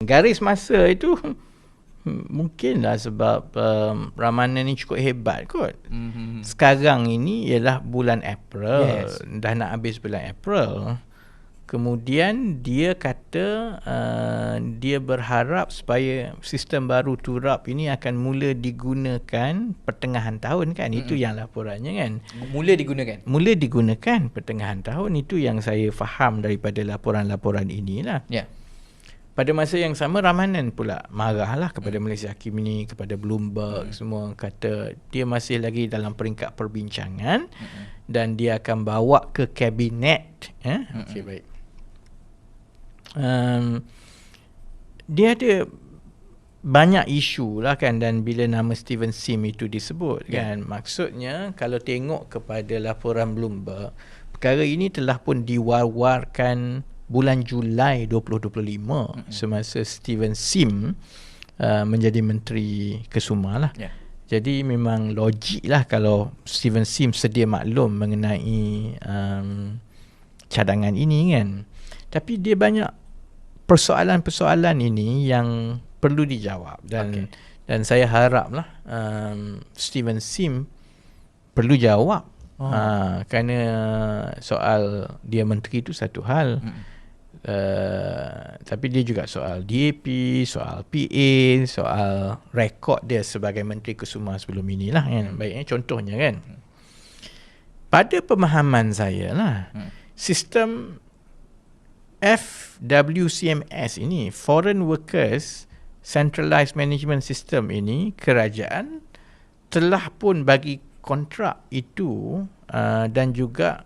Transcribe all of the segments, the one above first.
Garis masa itu mungkinlah sebab Ramanan ni cukup hebat kot. Sekarang ini ialah bulan April. Dah nak habis bulan April. Kemudian dia kata dia berharap supaya sistem baru turap ini akan mula digunakan pertengahan tahun kan. Itu yang laporannya kan. Mula digunakan pertengahan tahun. Itu yang saya faham daripada laporan-laporan inilah. Pada masa yang sama Ramanan pula marahlah kepada Malaysia Hakim ini, kepada Bloomberg semua, kata dia masih lagi dalam peringkat perbincangan dan dia akan bawa ke kabinet. Okey, baik. Dia ada banyak isu lah kan, dan bila nama Steven Sim itu disebut kan, maksudnya kalau tengok kepada laporan Bloomberg, perkara ini telah pun diwar-warkan bulan Julai 2025 semasa Steven Sim menjadi Menteri Kesuma lah. Jadi memang logik lah kalau Steven Sim sedia maklum mengenai cadangan ini kan. Tapi dia banyak persoalan-persoalan ini yang perlu dijawab dan saya harap lah Steven Sim perlu jawab. Kerana soal dia menteri itu satu hal, tapi dia juga soal DAP, soal PA, soal rekod dia sebagai Menteri Kesuma sebelum inilah kan. Baiknya contohnya kan, pada pemahaman saya lah, sistem FWCMS ini, Foreign Workers Centralized Management System ini, kerajaan telah pun bagi kontrak itu dan juga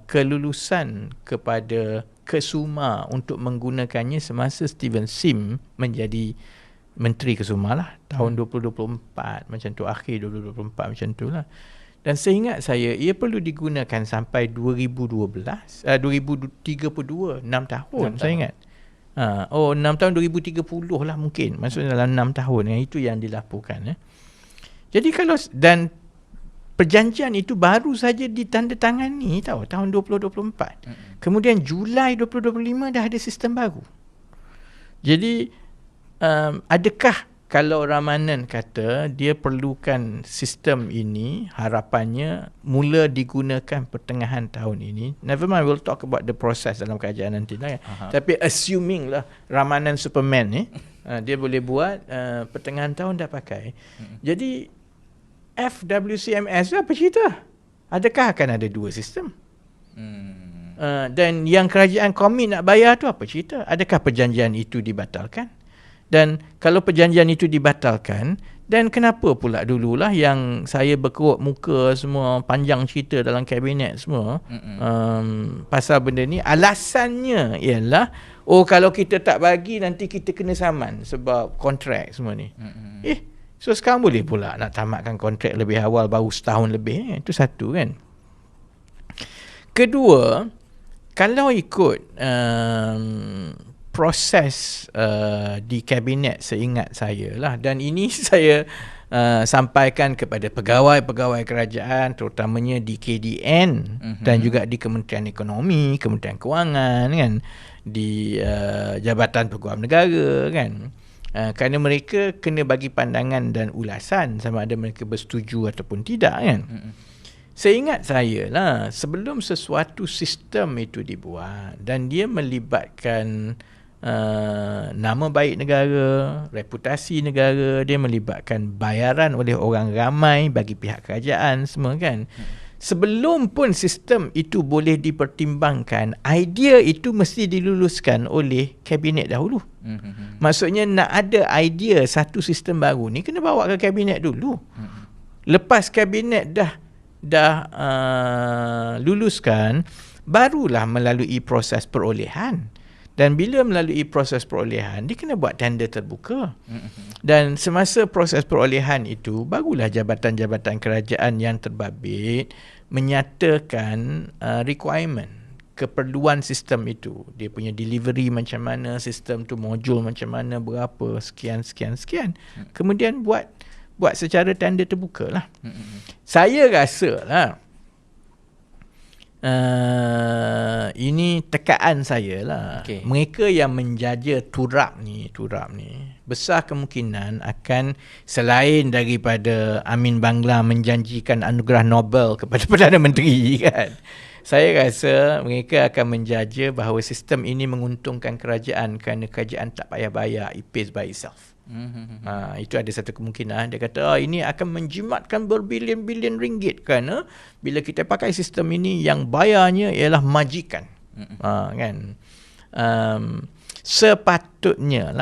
kelulusan kepada Kesuma untuk menggunakannya semasa Steven Sim menjadi Menteri Kesuma lah tahun 2024 macam tu, akhir 2024 macam tu lah. Dan seingat saya ia perlu digunakan sampai 2032, 6 tahun saya ingat. 6 tahun 2030 lah mungkin, maksudnya dalam 6 tahun itu yang dilaporkan. Jadi kalau, dan perjanjian itu baru saja ditandatangani tahun 2024. Kemudian Julai 2025 dah ada sistem baru. Jadi adakah kalau Ramanan kata dia perlukan sistem ini, harapannya mula digunakan pertengahan tahun ini. Never mind, we'll talk about the process dalam kajian nanti lah. Tapi assuming lah Ramanan Superman ni dia boleh buat pertengahan tahun dah pakai. Jadi FWCMS apa cerita? Adakah akan ada dua sistem? Dan yang kerajaan komit nak bayar tu apa cerita? Adakah perjanjian itu dibatalkan? Dan kalau perjanjian itu dibatalkan, dan kenapa pula dululah yang saya berkerut muka semua, panjang cerita dalam kabinet semua pasal benda ni, alasannya ialah kalau kita tak bagi nanti kita kena saman sebab kontrak semua ni. So sekarang boleh pula nak tamatkan kontrak lebih awal, baru setahun lebih. Itu satu kan. Kedua, kalau ikut proses di kabinet seingat saya lah, dan ini saya sampaikan kepada pegawai-pegawai kerajaan terutamanya di KDN dan juga di Kementerian Ekonomi, Kementerian Kewangan kan, di Jabatan Peguam Negara kan. Kerana mereka kena bagi pandangan dan ulasan sama ada mereka bersetuju ataupun tidak kan. Seingat saya lah, sebelum sesuatu sistem itu dibuat dan dia melibatkan nama baik negara, reputasi negara, dia melibatkan bayaran oleh orang ramai bagi pihak kerajaan semua kan. Sebelum pun sistem itu boleh dipertimbangkan, idea itu mesti diluluskan oleh kabinet dahulu. Maksudnya nak ada idea satu sistem baru ni kena bawa ke kabinet dulu. Lepas kabinet dah luluskan, barulah melalui proses perolehan. Dan bila melalui proses perolehan, dia kena buat tender terbuka. Dan semasa proses perolehan itu, barulah jabatan-jabatan kerajaan yang terbabit menyatakan requirement, keperluan sistem itu. Dia punya delivery macam mana, sistem tu modul macam mana, berapa, sekian. Kemudian buat secara tender terbuka lah. Saya rasa lah, ini tekaan saya lah. Okey. Mereka yang menjaja turap ni besar kemungkinan akan, selain daripada Amin Bangla menjanjikan anugerah Nobel kepada Perdana Menteri kan, saya rasa mereka akan menjaja bahawa sistem ini menguntungkan kerajaan kerana kerajaan tak payah bayar, it pays by itself. Itu ada satu kemungkinan. Dia kata ini akan menjimatkan berbilion-bilion ringgit kerana bila kita pakai sistem ini yang bayarnya ialah majikan. Kan? Sepatutnya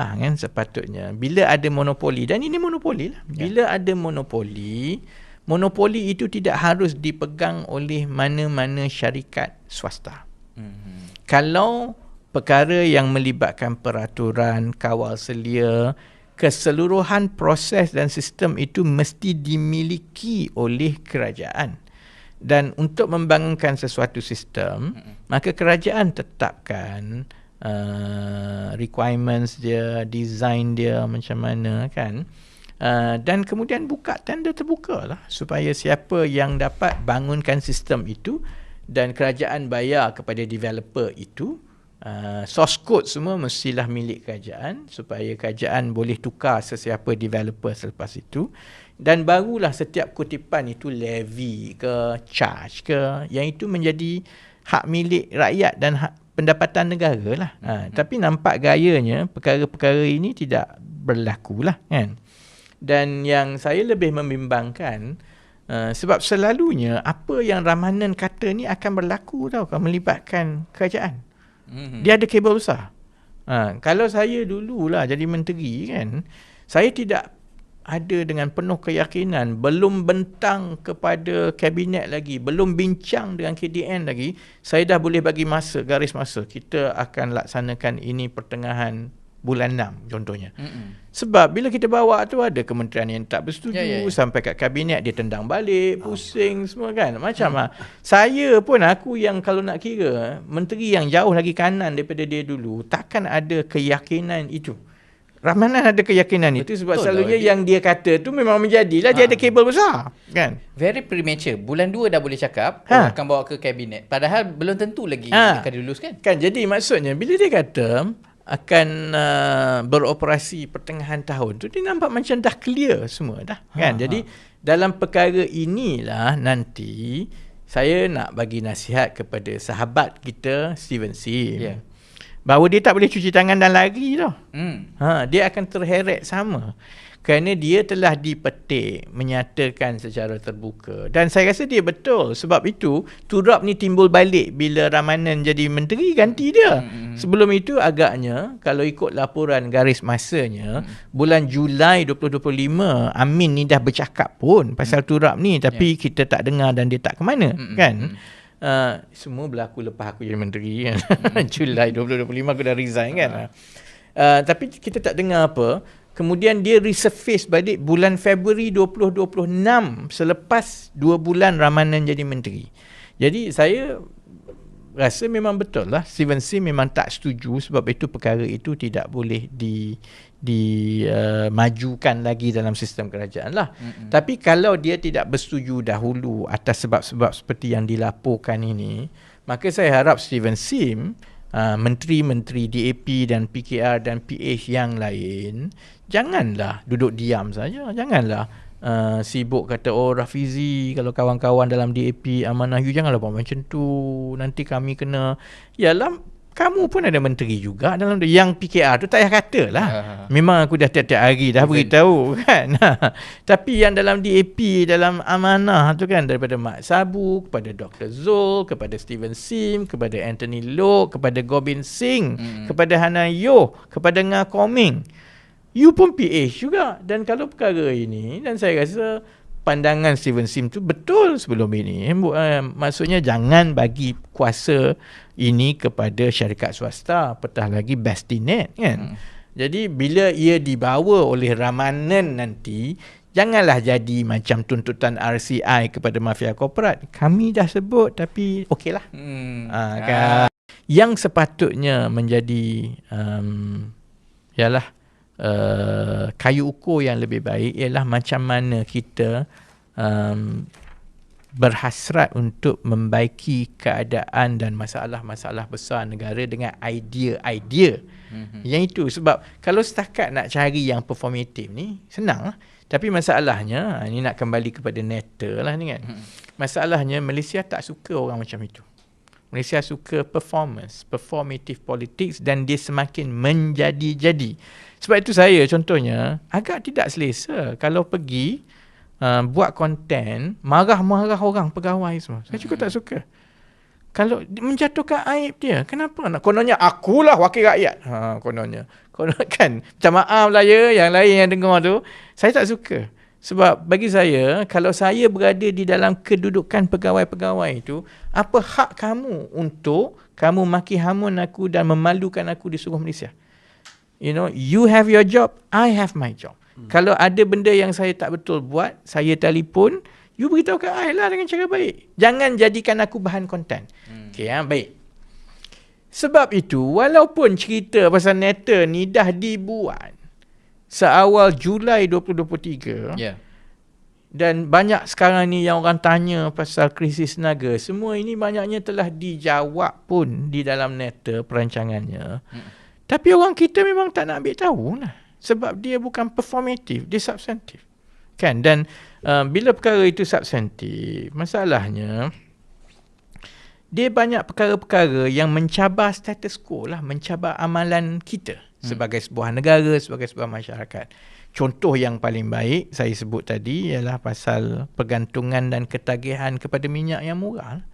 bila ada monopoli, dan ini monopoli lah. Bila ada monopoli itu tidak harus dipegang oleh mana-mana syarikat swasta. Kalau perkara yang melibatkan peraturan, kawal selia, keseluruhan proses dan sistem itu mesti dimiliki oleh kerajaan. Dan untuk membangunkan sesuatu sistem, maka kerajaan tetapkan requirements dia, design dia macam mana kan. Dan kemudian buka tender terbuka lah supaya siapa yang dapat bangunkan sistem itu, dan kerajaan bayar kepada developer itu. Source code semua mestilah milik kerajaan supaya kerajaan boleh tukar sesiapa developer selepas itu, dan barulah setiap kutipan itu levy ke charge ke, yang itu menjadi hak milik rakyat dan hak pendapatan negara lah. Tapi nampak gayanya perkara-perkara ini tidak berlaku lah kan. Dan yang saya lebih membimbangkan, sebab selalunya apa yang Ramanan kata ni akan berlaku tau kalau melibatkan kerajaan. Dia ada kabel besar. Kalau saya dululah jadi menteri kan, saya tidak ada dengan penuh keyakinan, belum bentang kepada kabinet lagi, belum bincang dengan KDN lagi, saya dah boleh bagi masa, garis masa, kita akan laksanakan ini pertengahan bulan 6 contohnya. Sebab bila kita bawa tu ada kementerian yang tak bersetuju, sampai kat kabinet dia tendang balik, pusing semua kan. Macam saya pun, aku yang kalau nak kira menteri yang jauh lagi kanan daripada dia dulu, takkan ada keyakinan itu. Ramanan ada keyakinan itu sebab selalunya yang dia kata tu memang menjadilah. Dia ada kabel besar kan. Very premature. Bulan 2 dah boleh cakap akan bawa ke kabinet, padahal belum tentu lagi akan diluluskan kan. Jadi maksudnya bila dia kata akan beroperasi pertengahan tahun tu, dia nampak macam dah clear semua dah kan. Jadi dalam perkara inilah nanti saya nak bagi nasihat kepada sahabat kita Steven Sim, bahawa dia tak boleh cuci tangan dan lari tau. Dia akan terheret sama kerana dia telah dipetik, menyatakan secara terbuka. Dan saya rasa dia betul. Sebab itu turap ni timbul balik bila Ramanan jadi menteri, ganti dia. Sebelum itu agaknya kalau ikut laporan garis masanya, bulan Julai 2025 Amin ni dah bercakap pun pasal turap ni, tapi kita tak dengar dan dia tak ke mana kan. Semua berlaku lepas aku jadi menteri kan. Julai 2025 aku dah resign kan. Tapi kita tak dengar apa. Kemudian dia resurface balik bulan Februari 2026 selepas 2 bulan Ramanan jadi menteri. Jadi saya rasa memang betul lah Steven Sim memang tak setuju, sebab itu perkara itu tidak boleh dimajukan lagi dalam sistem kerajaan lah. Tapi kalau dia tidak bersetuju dahulu atas sebab-sebab seperti yang dilaporkan ini, maka saya harap Steven Sim, menteri-menteri DAP dan PKR dan PH yang lain, janganlah duduk diam saja. Janganlah sibuk kata, oh Rafizi, kalau kawan-kawan dalam DAP amanah you janganlah buat macam tu, nanti kami kena. Yalah, kamu pun ada menteri juga dalam yang PKR tu, tak payah kata lah. Memang aku dah tiap-tiap hari dah beritahu kan. Tapi yang dalam DAP, dalam amanah tu kan, daripada Mak Sabu kepada Dr. Zul, kepada Steven Sim, kepada Anthony Loke, kepada Gobind Singh, kepada Hana Yoh, kepada Nga Koming, you pun PH juga. Dan kalau perkara ini, dan saya rasa pandangan Steven Sim tu betul sebelum ini, maksudnya jangan bagi kuasa ini kepada syarikat swasta, apatah lagi Bastinet kan. Jadi bila ia dibawa oleh Ramanan nanti, janganlah jadi macam tuntutan RCI kepada mafia korporat. Kami dah sebut tapi okeylah. Kan? Yang sepatutnya menjadi ialah kayu ukur yang lebih baik ialah macam mana kita berhasrat untuk membaiki keadaan dan masalah-masalah besar negara dengan idea-idea. Yang itu sebab kalau setakat nak cari yang performative ni senang lah. Tapi masalahnya, ni nak kembali kepada NETA lah ni kan. Masalahnya Malaysia tak suka orang macam itu. Malaysia suka performative politics, dan dia semakin menjadi-jadi. Sebab itu saya contohnya agak tidak selesa kalau pergi buat konten marah-marah orang pegawai semua. Saya juga tak suka. Kalau menjatuhkan aib dia, kenapa nak? Kononnya akulah wakil rakyat. Kononnya. Kan, macam maaf lah ya, yang lain yang dengar tu. Saya tak suka. Sebab bagi saya, kalau saya berada di dalam kedudukan pegawai-pegawai itu, apa hak kamu untuk kamu maki hamun aku dan memalukan aku di seluruh Malaysia? You know, you have your job, I have my job. Kalau ada benda yang saya tak betul buat, saya telefon, you beritahu ke I lah dengan cara baik. Jangan jadikan aku bahan konten. Okey, baik. Sebab itu, walaupun cerita pasal NETA ni dah dibuat seawal Julai 2023, dan banyak sekarang ni yang orang tanya pasal krisis tenaga, semua ini banyaknya telah dijawab pun di dalam NETA perancangannya. Tapi orang kita memang tak nak ambil tahu lah. Sebab dia bukan performative, dia substantif. Kan? Dan bila perkara itu substantif, masalahnya dia banyak perkara-perkara yang mencabar status quo lah, mencabar amalan kita sebagai sebuah negara, sebagai sebuah masyarakat. Contoh yang paling baik saya sebut tadi ialah pasal pergantungan dan ketagihan kepada minyak yang murah.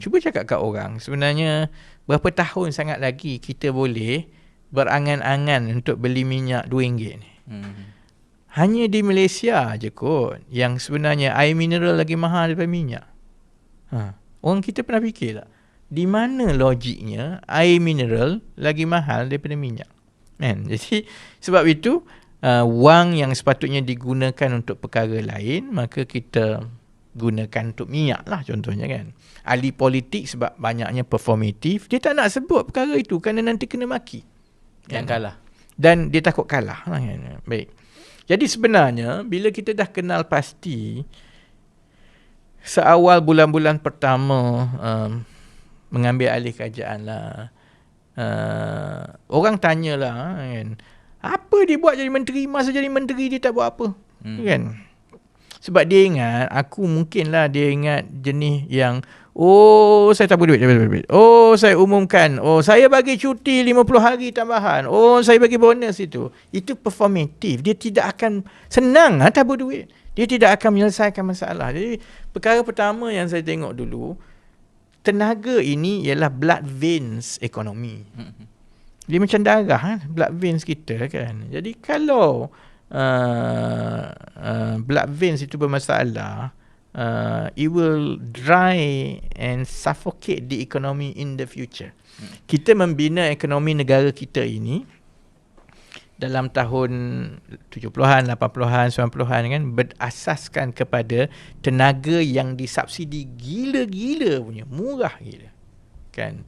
Cuba cakap kat orang, sebenarnya berapa tahun sangat lagi kita boleh berangan-angan untuk beli minyak RM2 ni. Hanya di Malaysia je kot yang sebenarnya air mineral lagi mahal daripada minyak. Orang kita pernah fikir tak? Di mana logiknya air mineral lagi mahal daripada minyak? Jadi sebab itu wang yang sepatutnya digunakan untuk perkara lain, maka kita gunakan untuk minyak lah contohnya kan. Ahli politik sebab banyaknya performatif, dia tak nak sebut perkara itu kerana nanti kena maki. Dan kalah. Dan dia takut kalah lah kan. Baik. Jadi sebenarnya bila kita dah kenal pasti seawal bulan-bulan pertama mengambil alih kerajaan lah, orang tanyalah kan, apa dia buat jadi menteri, masa jadi menteri dia tak buat apa. Kan? Sebab dia ingat, aku mungkinlah dia ingat jenis yang, saya tabur duit. Saya umumkan, saya bagi cuti 50 hari tambahan, saya bagi bonus itu. Itu performatif. Dia tidak akan senang tabur duit. Dia tidak akan menyelesaikan masalah. Jadi perkara pertama yang saya tengok dulu, tenaga ini ialah blood veins ekonomi. Dia macam darah, blood veins kita kan. Jadi kalau blood veins itu bermasalah, it will dry and suffocate the economy in the future. Kita membina ekonomi negara kita ini dalam tahun 70-an, 80-an, 90-an kan, berasaskan kepada tenaga yang disubsidi gila-gila punya, murah gila. Kan?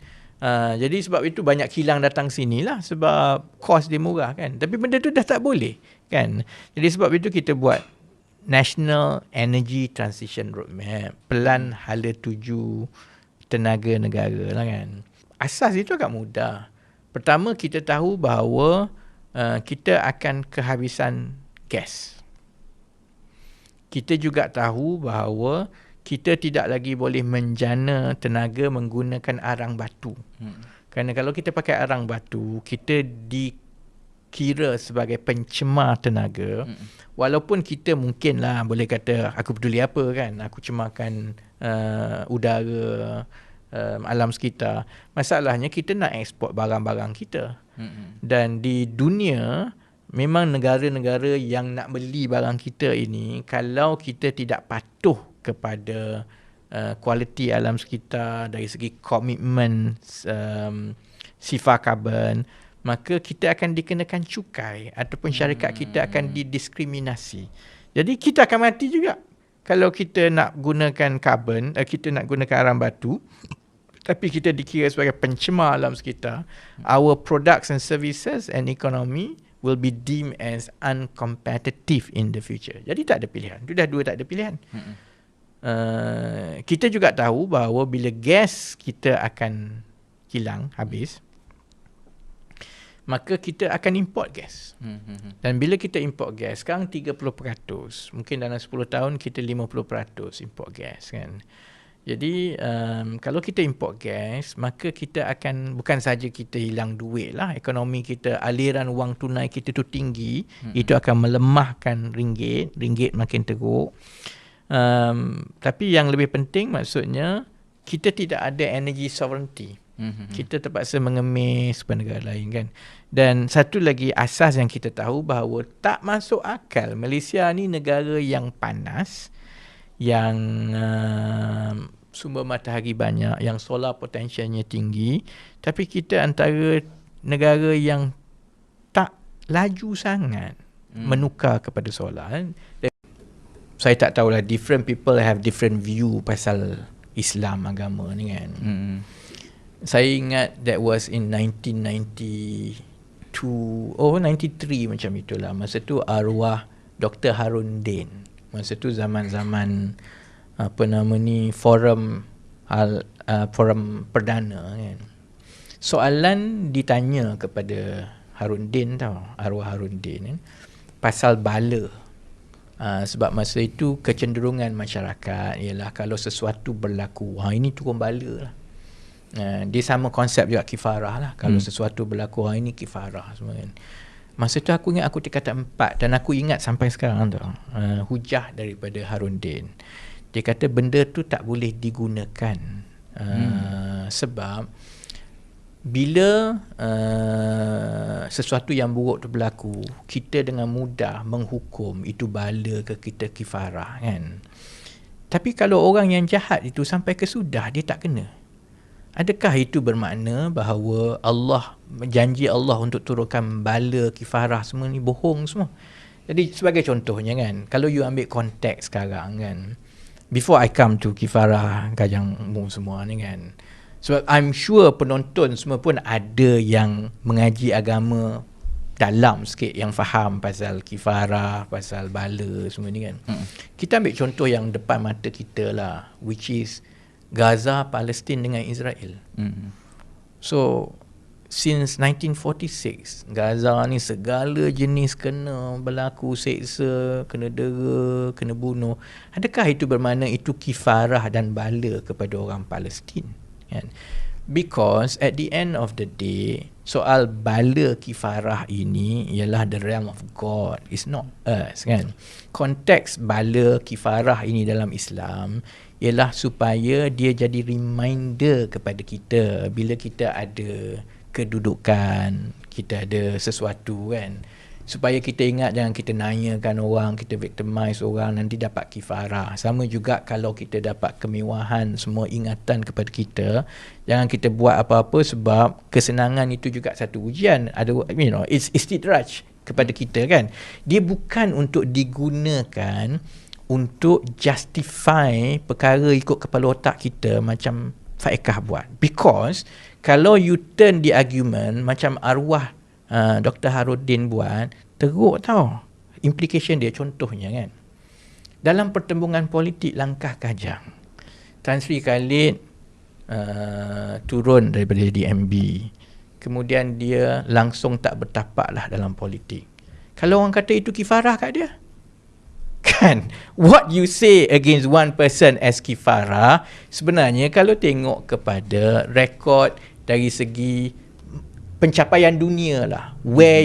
Jadi sebab itu banyak kilang datang sini lah, sebab kos dia murah kan. Tapi benda tu dah tak boleh kan. Jadi sebab itu kita buat National Energy Transition Roadmap, pelan hala tuju tenaga negara lah kan. Asas itu agak mudah. Pertama, kita tahu bahawa kita akan kehabisan gas. Kita juga tahu bahawa kita tidak lagi boleh menjana tenaga menggunakan arang batu. Kerana kalau kita pakai arang batu, kita dikira sebagai pencemar tenaga. Walaupun kita mungkinlah boleh kata, aku peduli apa kan, aku cemarkan udara, alam sekitar. Masalahnya kita nak eksport barang-barang kita. Dan di dunia, memang negara-negara yang nak beli barang kita ini, kalau kita tidak patuh kepada kualiti alam sekitar dari segi komitmen sifar karbon, maka kita akan dikenakan cukai ataupun syarikat kita akan didiskriminasi. Jadi kita akan mati juga kalau kita nak gunakan karbon, kita nak gunakan arang batu, tapi kita dikira sebagai pencemar alam sekitar. Our products and services and economy will be deemed as uncompetitive in the future. Jadi tak ada pilihan. Itu dah dua tak ada pilihan. kita juga tahu bahawa bila gas kita akan hilang, habis, maka kita akan import gas. Dan bila kita import gas, sekarang 30%, mungkin dalam 10 tahun kita 50% import gas kan. Jadi kalau kita import gas, maka kita akan, bukan saja kita hilang duit lah, ekonomi kita, aliran wang tunai kita tu tinggi, itu akan melemahkan ringgit makin teruk. Tapi yang lebih penting maksudnya, kita tidak ada energy sovereignty. Kita terpaksa mengemis kepada negara lain kan. Dan satu lagi asas yang kita tahu bahawa tak masuk akal Malaysia ni negara yang panas, yang sumber matahari banyak, yang solar potentialnya tinggi, tapi kita antara negara yang tak laju sangat menukar kepada solar. Saya tak tahulah, different people have different view pasal Islam, agama ni kan. Saya ingat that was in 1992, 93 macam itulah. Masa tu arwah Dr. Harun Din. Masa tu zaman-zaman forum perdana kan. Soalan ditanya kepada Harun Din arwah Harun Din kan, pasal bala. Sebab masa itu kecenderungan masyarakat ialah kalau sesuatu berlaku, ini turun bala lah. Dia sama konsep juga kifarah lah. Kalau sesuatu berlaku, ini kifarah semua kan. Masa tu aku ingat aku tingkatan 4, dan aku ingat sampai sekarang tu hujah daripada Harun Din. Dia kata benda tu tak boleh digunakan sebab bila sesuatu yang buruk tu berlaku, kita dengan mudah menghukum itu bala ke kita kifarah kan. Tapi kalau orang yang jahat itu sampai ke sudah dia tak kena, adakah itu bermakna bahawa Allah, janji Allah untuk turunkan bala kifarah semua ni bohong semua? Jadi sebagai contohnya kan, kalau you ambil konteks sekarang kan, before I come to kifarah Kajang Mu semua ni kan, sebab I'm sure penonton semua pun ada yang mengaji agama dalam sikit, yang faham pasal kifarah, pasal bala semua ni kan. Kita ambil contoh yang depan mata kita lah, which is Gaza, Palestin dengan Israel. So since 1946, Gaza ni segala jenis kena berlaku, seksa, kena dera, kena bunuh. Adakah itu bermakna itu kifarah dan bala kepada orang Palestin kan? Because at the end of the day, soal bala kifarah ini ialah the realm of God, it's not us kan. Konteks bala kifarah ini dalam Islam ialah supaya dia jadi reminder kepada kita bila kita ada kedudukan, kita ada sesuatu kan, supaya kita ingat, jangan kita nanyakan orang, kita victimize orang, nanti dapat kifarah. Sama juga kalau kita dapat kemewahan, semua ingatan kepada kita, jangan kita buat apa-apa sebab kesenangan itu juga satu ujian. Ada, it's istidraj kepada kita kan. Dia bukan untuk digunakan untuk justify perkara ikut kepala otak kita macam Faikah buat. Because kalau you turn the argument macam arwah Dr. Harudin buat, teruk tau implication dia. Contohnya kan, dalam pertembungan politik langkah Kajang, Tan Sri Khalid turun daripada DMB, kemudian dia langsung tak bertapak lah dalam politik. Kalau orang kata itu kifarah kat dia kan, what you say against one person as kifarah, sebenarnya kalau tengok kepada rekod dari segi pencapaian dunia lah, where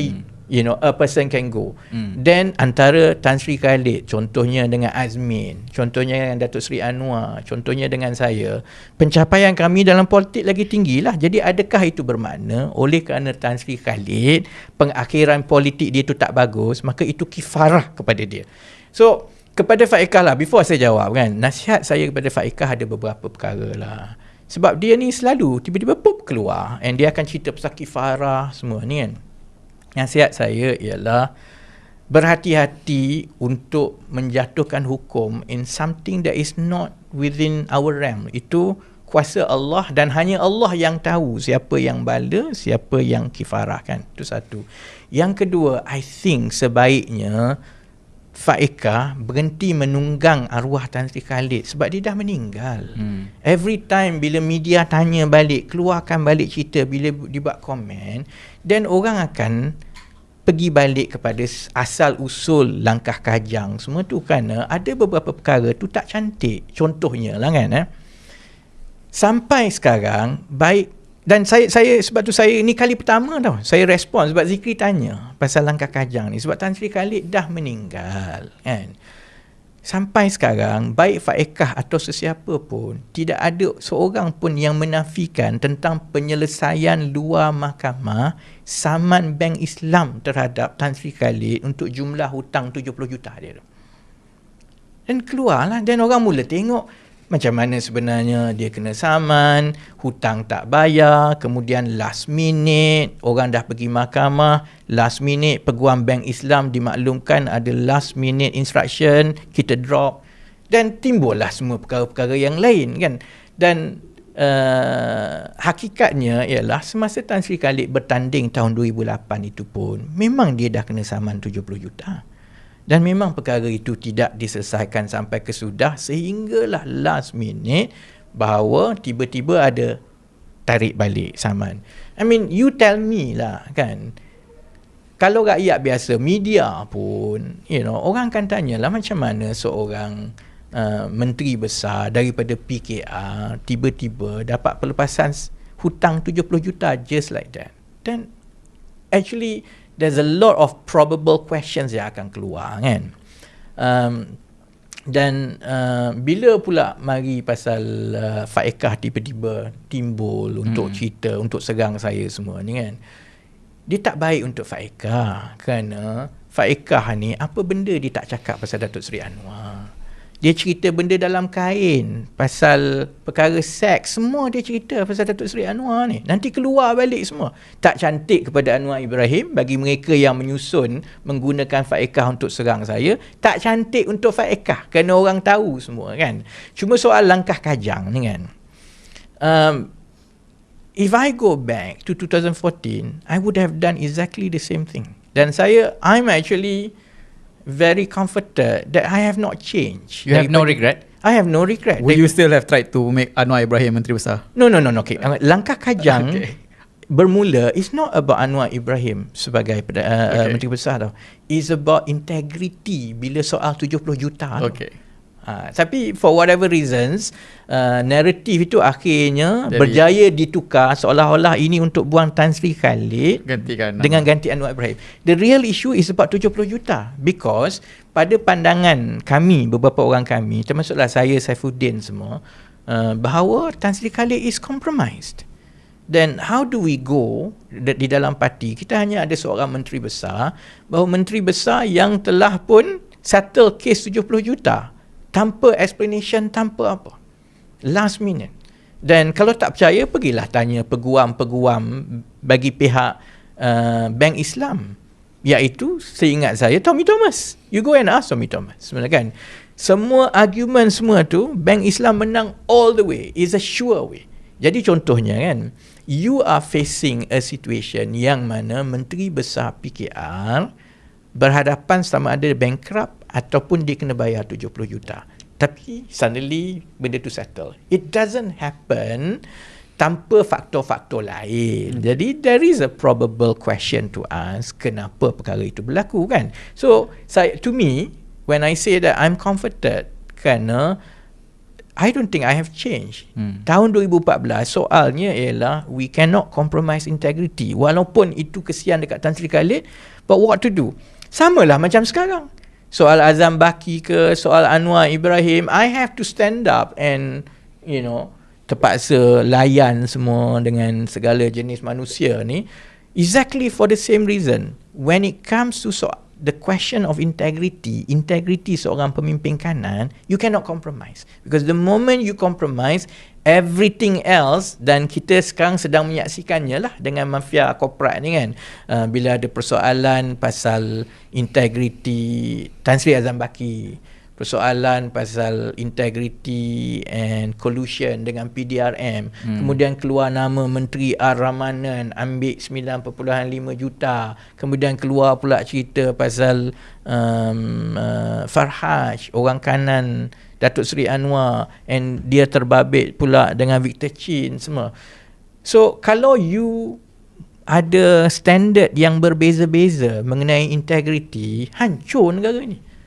a person can go, then antara Tan Sri Khalid contohnya dengan Azmin, contohnya dengan Datuk Seri Anwar, contohnya dengan saya, pencapaian kami dalam politik lagi tinggi lah. Jadi adakah itu bermakna oleh kerana Tan Sri Khalid pengakhiran politik dia tu tak bagus, maka itu kifarah kepada dia? So kepada Faikah lah, before saya jawab kan, nasihat saya kepada Faikah ada beberapa perkara lah. Sebab dia ni selalu tiba-tiba pop keluar and dia akan cerita pasal kifarah semua ni kan. Nasihat saya ialah berhati-hati untuk menjatuhkan hukum in something that is not within our realm. Itu kuasa Allah dan hanya Allah yang tahu siapa yang bala, siapa yang kifarah kan. Itu satu. Yang kedua, I think sebaiknya Faekah berhenti menunggang arwah Tan Sri Khalid sebab dia dah meninggal. Every time bila media tanya balik, keluarkan balik cerita, bila dibuat komen, then orang akan pergi balik kepada asal usul langkah kajang semua tu, kerana ada beberapa perkara tu tak cantik. Contohnya lah kan, sampai sekarang baik. Dan saya sebab tu saya ni kali pertama tau saya respon sebab Zikri tanya pasal langkah kajang ni, sebab Tan Sri Khalid dah meninggal kan. Sampai sekarang baik Faekah atau sesiapa pun tidak ada seorang pun yang menafikan tentang penyelesaian luar mahkamah saman Bank Islam terhadap Tan Sri Khalid untuk jumlah hutang 70 juta dia tu. Dan keluarlah, dan orang mula tengok macam mana sebenarnya dia kena saman, hutang tak bayar, kemudian last minute orang dah pergi mahkamah, last minute Peguam Bank Islam dimaklumkan ada last minute instruction, kita drop, dan timbullah semua perkara-perkara yang lain kan. Dan hakikatnya ialah semasa Tan Sri Khalid bertanding tahun 2008 itu pun memang dia dah kena saman 70 juta. Dan memang perkara itu tidak diselesaikan sampai kesudah, sehinggalah last minute bahawa tiba-tiba ada tarik balik saman. I mean, you tell me lah kan. Kalau rakyat biasa, media pun, orang akan tanyalah macam mana seorang menteri besar daripada PKR tiba-tiba dapat pelepasan hutang 70 juta just like that. Dan actually there's a lot of probable questions yang akan keluar kan. Bila pula mari pasal Faekah tiba-tiba timbul untuk cerita, untuk serang saya semua ni kan. Dia tak baik untuk Faekah, kerana Faekah ni apa benda dia tak cakap pasal Datuk Seri Anwar. Dia cerita benda dalam kain, pasal perkara seks, semua dia cerita pasal Datuk Seri Anwar ni. Nanti keluar balik semua. Tak cantik kepada Anwar Ibrahim bagi mereka yang menyusun menggunakan Faekah untuk serang saya. Tak cantik untuk Faekah kerana orang tahu semua kan. Cuma soal langkah kajang ni kan. If I go back to 2014, I would have done exactly the same thing. Dan I'm actually very comforted that I have not changed. You have no regret? I have no regret. Will you still have tried to make Anwar Ibrahim Menteri Besar? No. Okay. Langkah kajang bermula is not about Anwar Ibrahim sebagai Menteri Besar tau. It's about integrity bila soal 70 juta. Okay. Tapi for whatever reasons, naratif itu akhirnya berjaya ditukar seolah-olah ini untuk buang Tan Sri Khalid dengan ganti Anwar Ibrahim. The real issue is about 70 juta because pada pandangan kami, beberapa orang kami, termasuklah saya, Saifuddin semua, bahawa Tan Sri Khalid is compromised. Then how do we go di dalam parti? Kita hanya ada seorang menteri besar, bahawa menteri besar yang telah pun settle case 70 juta tanpa explanation, tanpa apa, last minute. Dan kalau tak percaya, pergilah tanya peguam-peguam bagi pihak Bank Islam, iaitu seingat saya Tommy Thomas. You go and ask Tommy Thomas sebenarnya kan. Semua argument semua tu Bank Islam menang all the way, is a sure way. Jadi contohnya kan, you are facing a situation yang mana Menteri Besar PKR berhadapan sama ada bankrupt ataupun dia kena bayar 70 juta. Tapi suddenly benda tu settle. It doesn't happen tanpa faktor-faktor lain. Jadi there is a probable question to ask, kenapa perkara itu berlaku kan. So to me, when I say that I'm comforted, kerana I don't think I have changed. Tahun 2014 soalnya ialah we cannot compromise integrity. Walaupun itu kesian dekat Tan Sri Khalid, but what to do? Samalah macam sekarang. Soal Azam Baki ke, soal Anwar Ibrahim, I have to stand up and terpaksa layan semua dengan segala jenis manusia ni, exactly for the same reason. When it comes to the question of integrity seorang pemimpin kanan, you cannot compromise. Because the moment you compromise, everything else, dan kita sekarang sedang menyaksikannya lah dengan mafia korporat ni kan. Bila ada persoalan pasal integriti Tan Sri Azam Baki, persoalan pasal integrity and collusion dengan PDRM. Kemudian keluar nama Menteri R. Ramanan ambil 9.5 juta. Kemudian keluar pula cerita pasal Farhaj, orang kanan Datuk Seri Anwar, and dia terbabit pula dengan Victor Chin semua. So kalau you ada standard yang berbeza-beza mengenai integrity, hancur negara ni.